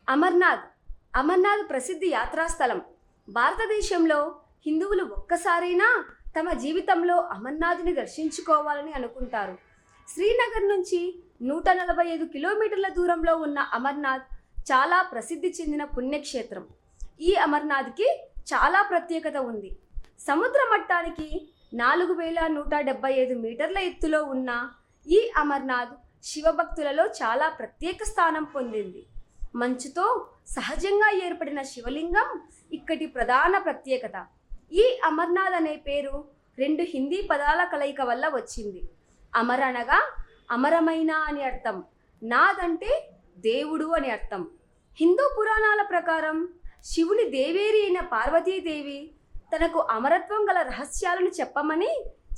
అమర్నాథ్ అమర్నాథ్ ప్రసిద్ధి యాత్రాస్థలం. భారతదేశంలో హిందువులు ఒక్కసారైనా తమ జీవితంలో అమర్నాథ్ని దర్శించుకోవాలని అనుకుంటారు. శ్రీనగర్ నుంచి 145 కిలోమీటర్ల దూరంలో ఉన్న అమర్నాథ్ చాలా ప్రసిద్ధి చెందిన పుణ్యక్షేత్రం. ఈ అమర్నాథ్కి చాలా ప్రత్యేకత ఉంది. సముద్ర మట్టానికి 4175 మీటర్ల ఎత్తులో ఉన్న ఈ అమర్నాథ్ శివభక్తులలో చాలా ప్రత్యేక స్థానం పొందింది. మంచుతో సహజంగా ఏర్పడిన శివలింగం ఇక్కడి ప్రధాన ప్రత్యేకత. ఈ అమర్నాథ్ అనే పేరు 2 హిందీ పదాల కలయిక వల్ల వచ్చింది. అమర్ అనగా అమరమైన అని అర్థం, నాథ్ అంటే దేవుడు అని అర్థం. హిందూ పురాణాల ప్రకారం శివుని దేవేరి అయిన పార్వతీదేవి తనకు అమరత్వం గల రహస్యాలను చెప్పమని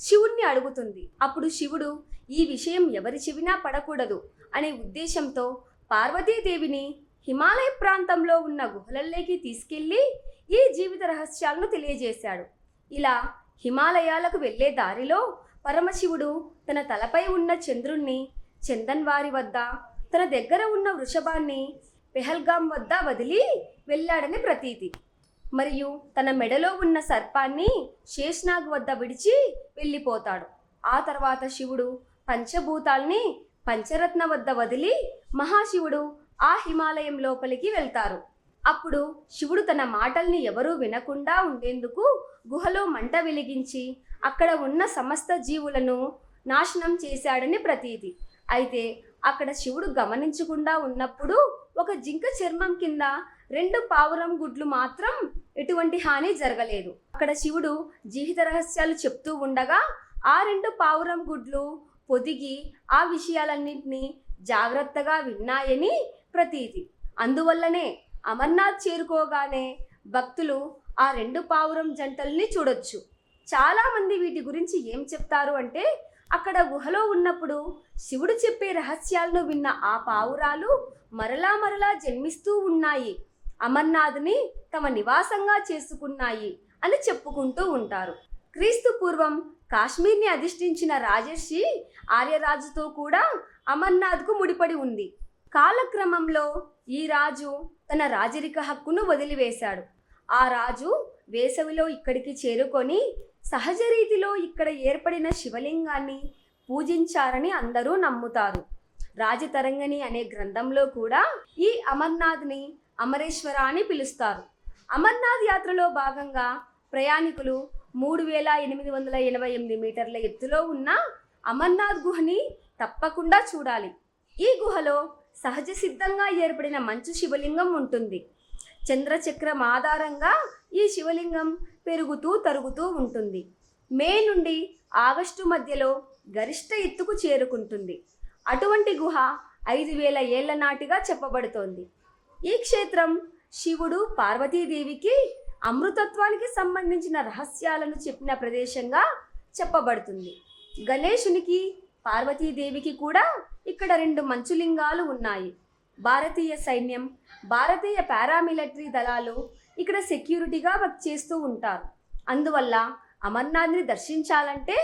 శివుణ్ణి అడుగుతుంది. అప్పుడు శివుడు ఈ విషయం ఎవరి చెవినా పడకూడదు అనే ఉద్దేశంతో పార్వతీదేవిని హిమాలయ ప్రాంతంలో ఉన్న గుహలలోకి తీసుకెళ్లి ఈ జీవిత రహస్యాలను తెలియజేశాడు. ఇలా హిమాలయాలకు వెళ్లే దారిలో పరమశివుడు తన తలపై ఉన్న చంద్రుణ్ణి చందన్వారి వద్ద, తన దగ్గర ఉన్న వృషభాన్ని పెహల్గాం వద్ద వదిలి వెళ్ళాడని ప్రతీతి. మరియు తన మెడలో ఉన్న సర్పాన్ని శేష్నాగ్ వద్ద విడిచి వెళ్ళిపోతాడు. ఆ తర్వాత శివుడు పంచభూతాల్ని పంచరత్న వద్ద వదిలి మహాశివుడు ఆ హిమాలయం లోపలికి వెళ్తారు. అప్పుడు శివుడు తన మాటల్ని ఎవరూ వినకుండా ఉండేందుకు గుహలో మంట వెలిగించి అక్కడ ఉన్న సమస్త జీవులను నాశనం చేశాడని ప్రతీతి. అయితే అక్కడ శివుడు గమనించకుండా ఉన్నప్పుడు ఒక జింక చర్మం కింద 2 పావురం గుడ్లు మాత్రం ఎటువంటి హాని జరగలేదు. అక్కడ శివుడు జీవిత రహస్యాలు చెప్తూ ఉండగా ఆ 2 పావురం గుడ్లు పొదిగి ఆ విషయాలన్నింటినీ జాగ్రత్తగా విన్నాయని ప్రతీతి. అందువల్లనే అమర్నాథ్ చేరుకోగానే భక్తులు ఆ 2 పావురం జంటల్ని చూడొచ్చు. చాలామంది వీటి గురించి ఏం చెప్తారు అంటే, అక్కడ గుహలో ఉన్నప్పుడు శివుడు చెప్పే రహస్యాలను విన్న ఆ పావురాలు మరలా మరలా జన్మిస్తూ ఉన్నాయి, అమర్నాథ్ని తమ నివాసంగా చేసుకున్నాయి అని చెప్పుకుంటూ ఉంటారు. క్రీస్తు పూర్వం కాశ్మీర్ని అధిష్ఠించిన రాజర్షి ఆర్యరాజుతో కూడా అమర్నాథ్కు ముడిపడి ఉంది. కాలక్రమంలో ఈ రాజు తన రాజరిక హక్కును వదిలివేశాడు. ఆ రాజు వేసవిలో ఇక్కడికి చేరుకొని సహజ రీతిలో ఇక్కడ ఏర్పడిన శివలింగాన్ని పూజించారని అందరూ నమ్ముతారు. రాజతరంగిణి అనే గ్రంథంలో కూడా ఈ అమర్నాథ్ని అమరేశ్వర అని పిలుస్తారు. అమర్నాథ్ యాత్రలో భాగంగా ప్రయాణికులు 3888 మీటర్ల ఎత్తులో ఉన్న అమర్నాథ్ గుహని తప్పకుండా చూడాలి. ఈ గుహలో సహజ సిద్ధంగా ఏర్పడిన మంచు శివలింగం ఉంటుంది. చంద్రచక్రం ఆధారంగా ఈ శివలింగం పెరుగుతూ తరుగుతూ ఉంటుంది. మే నుండి ఆగస్టు మధ్యలో గరిష్ట ఎత్తుకు చేరుకుంటుంది. అటువంటి గుహ 5000 ఏళ్ల నాటిగా చెప్పబడుతోంది. ఈ క్షేత్రం శివుడు పార్వతీదేవికి అమృతత్వానికి సంబంధించిన రహస్యాలను చెప్పిన ప్రదేశంగా చెప్పబడుతుంది. గణేశునికి పార్వతీదేవికి కూడా ఇక్కడ 2 మంచులింగాలు ఉన్నాయి. భారతీయ సైన్యం, భారతీయ పారామిలిటరీ దళాలు ఇక్కడ సెక్యూరిటీగా వర్క్ చేస్తూ ఉంటారు. అందువల్ల అమర్నాథ్ని దర్శించాలంటే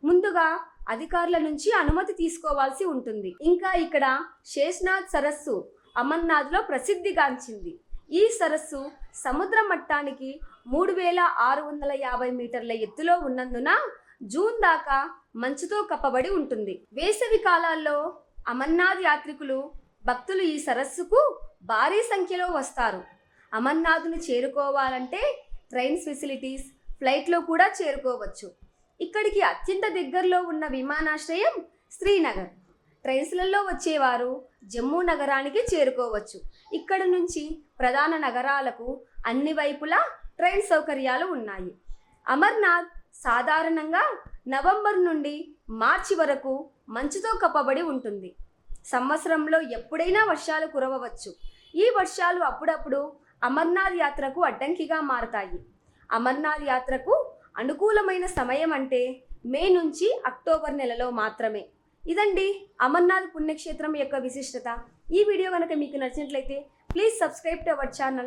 ముందుగా అధికారుల నుంచి అనుమతి తీసుకోవాల్సి ఉంటుంది. ఇంకా ఇక్కడ శేష్నాగ్ సరస్సు అమర్నాథ్లో ప్రసిద్ధిగాంచింది. ఈ సరస్సు సముద్ర మట్టానికి 3650 మీటర్ల ఎత్తులో ఉన్నందున జూన్ దాకా మంచుతో కప్పబడి ఉంటుంది. వేసవి కాలాల్లో అమర్నాథ్ యాత్రికులు, భక్తులు ఈ సరస్సుకు భారీ సంఖ్యలో వస్తారు. అమర్నాథ్ను చేరుకోవాలంటే ట్రైన్స్ ఫెసిలిటీస్, ఫ్లైట్లో కూడా చేరుకోవచ్చు. ఇక్కడికి అత్యంత దగ్గరలో ఉన్న విమానాశ్రయం శ్రీనగర్. ట్రైన్స్లలో వచ్చేవారు జమ్మూ నగరానికి చేరుకోవచ్చు. ఇక్కడ నుంచి ప్రధాన నగరాలకు అన్ని వైపులా ట్రైన్ సౌకర్యాలు ఉన్నాయి. అమర్నాథ్ సాధారణంగా నవంబర్ నుండి మార్చి వరకు మంచుతో కప్పబడి ఉంటుంది. సంవత్సరంలో ఎప్పుడైనా వర్షాలు కురవవచ్చు. ఈ వర్షాలు అప్పుడప్పుడు అమర్నాథ్ యాత్రకు అడ్డంకిగా మారతాయి. అమర్నాథ్ యాత్రకు అనుకూలమైన సమయం అంటే మే నుంచి అక్టోబర్ నెలలో మాత్రమే. ఇదండి అమర్నాథ్ పుణ్యక్షేత్రం యొక్క విశిష్టత. ఈ వీడియో కనుక మీకు నచ్చినట్లయితే please subscribe to our channel.